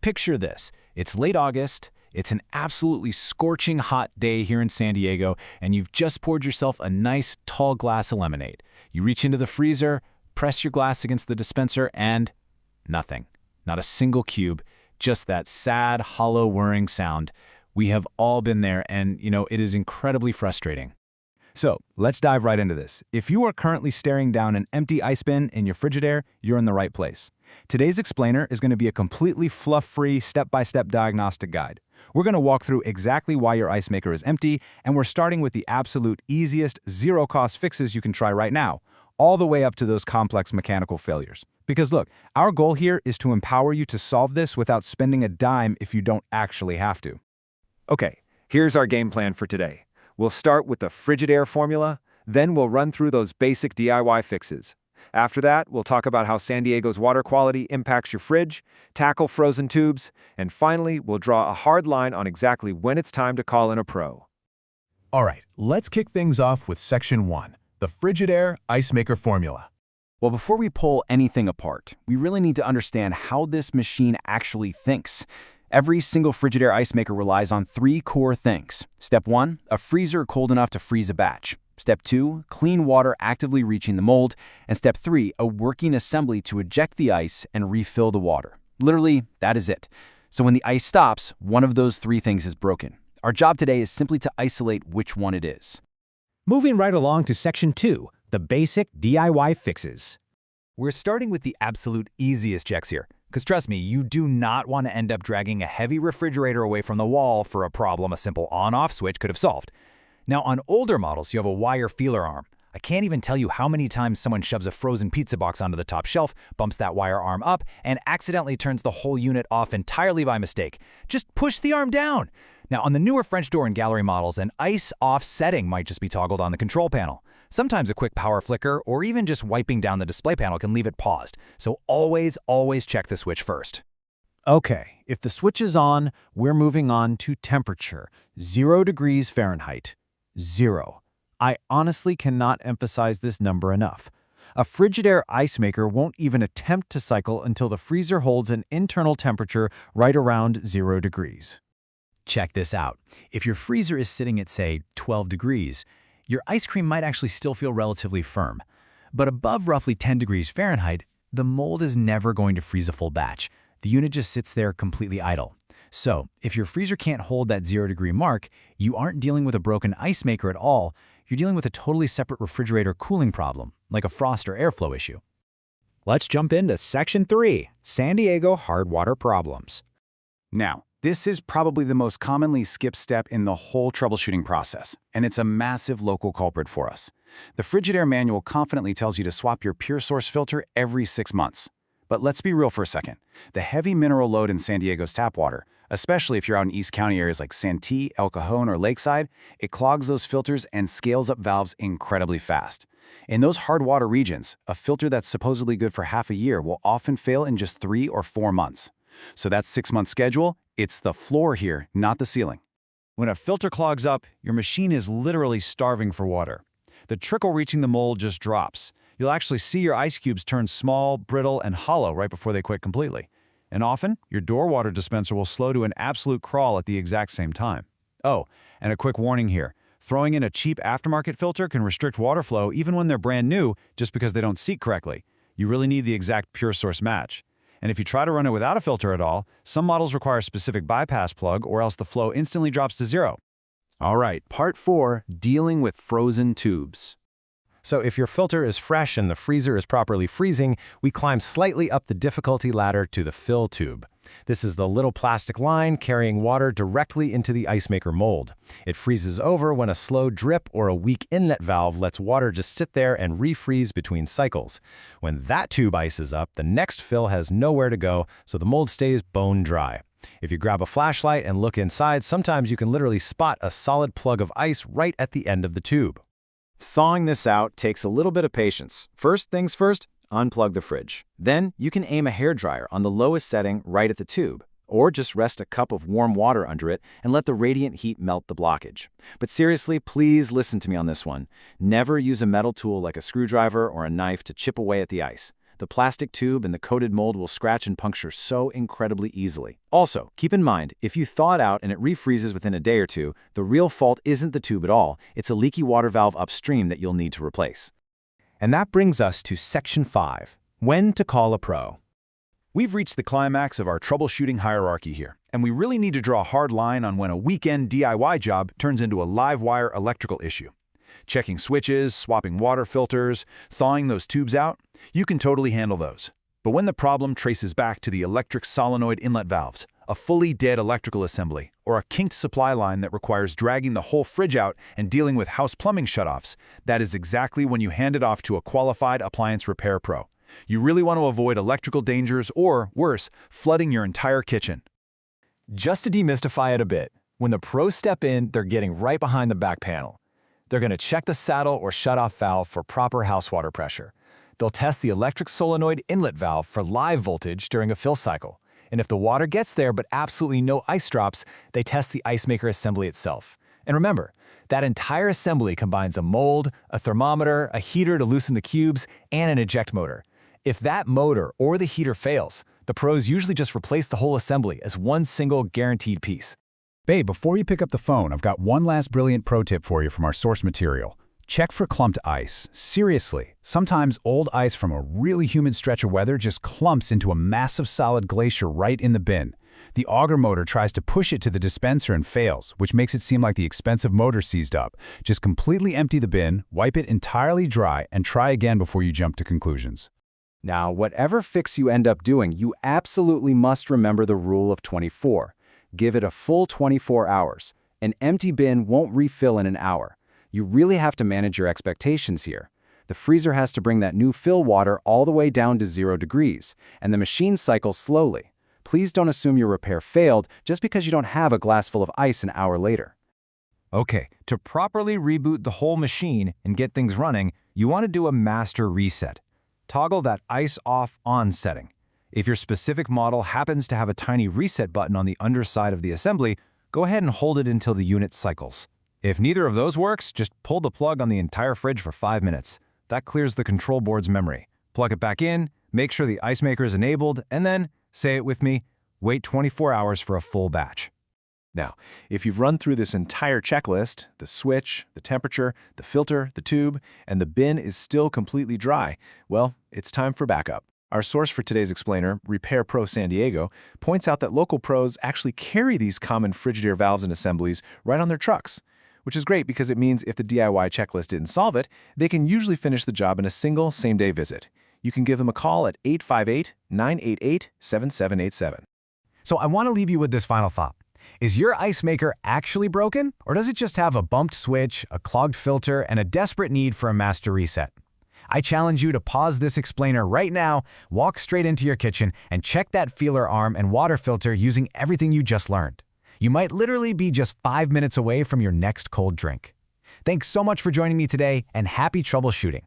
picture this. It's late August, it's an absolutely scorching hot day here in San Diego, and you've just poured yourself a nice, tall glass of lemonade. You reach into the freezer, press your glass against the dispenser, and nothing. Not a single cube, just that sad, hollow, whirring sound. We have all been there, and, it is incredibly frustrating. So, let's dive right into this. If you are currently staring down an empty ice bin in your Frigidaire, you're in the right place. Today's explainer is going to be a completely fluff-free, step-by-step diagnostic guide. We're going to walk through exactly why your ice maker is empty, and we're starting with the absolute easiest, zero-cost fixes you can try right now, all the way up to those complex mechanical failures. Because look, our goal here is to empower you to solve this without spending a dime if you don't actually have to. Okay, here's our game plan for today. We'll start with the Frigidaire formula, then we'll run through those basic DIY fixes. After that, we'll talk about how San Diego's water quality impacts your fridge, tackle frozen tubes, and finally, we'll draw a hard line on exactly when it's time to call in a pro. All right, let's kick things off with Section 1, the Frigidaire Ice Maker Formula. Well, before we pull anything apart, we really need to understand how this machine actually thinks. Every single Frigidaire ice maker relies on 3 core things. Step 1, a freezer cold enough to freeze a batch. Step 2, clean water actively reaching the mold. And Step 3, a working assembly to eject the ice and refill the water. Literally, that is it. So when the ice stops, one of those 3 things is broken. Our job today is simply to isolate which one it is. Moving right along to Section 2, the basic DIY fixes. We're starting with the absolute easiest checks here. Because trust me, you do not want to end up dragging a heavy refrigerator away from the wall for a problem a simple on-off switch could have solved. Now, on older models, you have a wire feeler arm. I can't even tell you how many times someone shoves a frozen pizza box onto the top shelf, bumps that wire arm up, and accidentally turns the whole unit off entirely by mistake. Just push the arm down! Now, on the newer French door and gallery models, an ice off setting might just be toggled on the control panel. Sometimes a quick power flicker or even just wiping down the display panel can leave it paused, so always check the switch first. Okay, if the switch is on, we're moving on to temperature. 0 degrees Fahrenheit. 0. I honestly cannot emphasize this number enough. A Frigidaire ice maker won't even attempt to cycle until the freezer holds an internal temperature right around 0 degrees. Check this out. If your freezer is sitting at, say, 12 degrees, your ice cream might actually still feel relatively firm. But above roughly 10 degrees Fahrenheit, the mold is never going to freeze a full batch. The unit just sits there completely idle. So, if your freezer can't hold that 0-degree mark, you aren't dealing with a broken ice maker at all. You're dealing with a totally separate refrigerator cooling problem, like a frost or airflow issue. Let's jump into Section 3, San Diego hard water problems. Now, this is probably the most commonly skipped step in the whole troubleshooting process, and it's a massive local culprit for us. The Frigidaire manual confidently tells you to swap your pure source filter every 6 months. But let's be real for a second. The heavy mineral load in San Diego's tap water, especially if you're out in East County areas like Santee, El Cajon, or Lakeside, it clogs those filters and scales up valves incredibly fast. In those hard water regions, a filter that's supposedly good for half a year will often fail in just 3 or 4 months. So that 6-month schedule, it's the floor here, not the ceiling. When a filter clogs up, your machine is literally starving for water. The trickle reaching the mold just drops. You'll actually see your ice cubes turn small, brittle, and hollow right before they quit completely. And often, your door water dispenser will slow to an absolute crawl at the exact same time. Oh, and a quick warning here. Throwing in a cheap aftermarket filter can restrict water flow even when they're brand new just because they don't seat correctly. You really need the exact pure source match. And if you try to run it without a filter at all, some models require a specific bypass plug or else the flow instantly drops to 0. All right, Part 4, dealing with frozen tubes. So if your filter is fresh and the freezer is properly freezing, we climb slightly up the difficulty ladder to the fill tube. This is the little plastic line carrying water directly into the ice maker mold. It freezes over when a slow drip or a weak inlet valve lets water just sit there and refreeze between cycles. When that tube ices up, the next fill has nowhere to go, so the mold stays bone dry. If you grab a flashlight and look inside, sometimes you can literally spot a solid plug of ice right at the end of the tube. Thawing this out takes a little bit of patience. First things first, unplug the fridge. Then you can aim a hairdryer on the lowest setting right at the tube, or just rest a cup of warm water under it and let the radiant heat melt the blockage. But seriously, please listen to me on this one. Never use a metal tool like a screwdriver or a knife to chip away at the ice. The plastic tube and the coated mold will scratch and puncture so incredibly easily. Also, keep in mind, if you thaw it out and it refreezes within a day or two, the real fault isn't the tube at all, it's a leaky water valve upstream that you'll need to replace. And that brings us to Section 5, when to call a pro. We've reached the climax of our troubleshooting hierarchy here, and we really need to draw a hard line on when a weekend DIY job turns into a live-wire electrical issue. Checking switches, swapping water filters, thawing those tubes out, you can totally handle those. But when the problem traces back to the electric solenoid inlet valves, a fully dead electrical assembly, or a kinked supply line that requires dragging the whole fridge out and dealing with house plumbing shutoffs, that is exactly when you hand it off to a qualified appliance repair pro. You really want to avoid electrical dangers or, worse, flooding your entire kitchen. Just to demystify it a bit, when the pros step in, they're getting right behind the back panel. They're going to check the saddle or shutoff valve for proper house water pressure. They'll test the electric solenoid inlet valve for live voltage during a fill cycle. And if the water gets there but absolutely no ice drops, they test the ice maker assembly itself. And remember, that entire assembly combines a mold, a thermometer, a heater to loosen the cubes, and an eject motor. If that motor or the heater fails, the pros usually just replace the whole assembly as one single guaranteed piece. Babe, before you pick up the phone, I've got one last brilliant pro tip for you from our source material. Check for clumped ice. Seriously, sometimes old ice from a really humid stretch of weather just clumps into a massive solid glacier right in the bin. The auger motor tries to push it to the dispenser and fails, which makes it seem like the expensive motor seized up. Just completely empty the bin, wipe it entirely dry, and try again before you jump to conclusions. Now, whatever fix you end up doing, you absolutely must remember the rule of 24. Give it a full 24 hours. An empty bin won't refill in an hour. You really have to manage your expectations here. The freezer has to bring that new fill water all the way down to 0 degrees, and the machine cycles slowly. Please don't assume your repair failed just because you don't have a glass full of ice an hour later. Okay, to properly reboot the whole machine and get things running, you want to do a master reset. Toggle that ice off-on setting. If your specific model happens to have a tiny reset button on the underside of the assembly, go ahead and hold it until the unit cycles. If neither of those works, just pull the plug on the entire fridge for 5 minutes. That clears the control board's memory. Plug it back in, make sure the ice maker is enabled, and then, say it with me, wait 24 hours for a full batch. Now, if you've run through this entire checklist, the switch, the temperature, the filter, the tube, and the bin is still completely dry, well, it's time for backup. Our source for today's explainer, Repair Pro San Diego, points out that local pros actually carry these common Frigidaire valves and assemblies right on their trucks, which is great because it means if the DIY checklist didn't solve it, they can usually finish the job in a single same-day visit. You can give them a call at 858-988-7787. So I want to leave you with this final thought. Is your ice maker actually broken, or does it just have a bumped switch, a clogged filter, and a desperate need for a master reset? I challenge you to pause this explainer right now, walk straight into your kitchen, and check that feeler arm and water filter using everything you just learned. You might literally be just 5 minutes away from your next cold drink. Thanks so much for joining me today, and happy troubleshooting.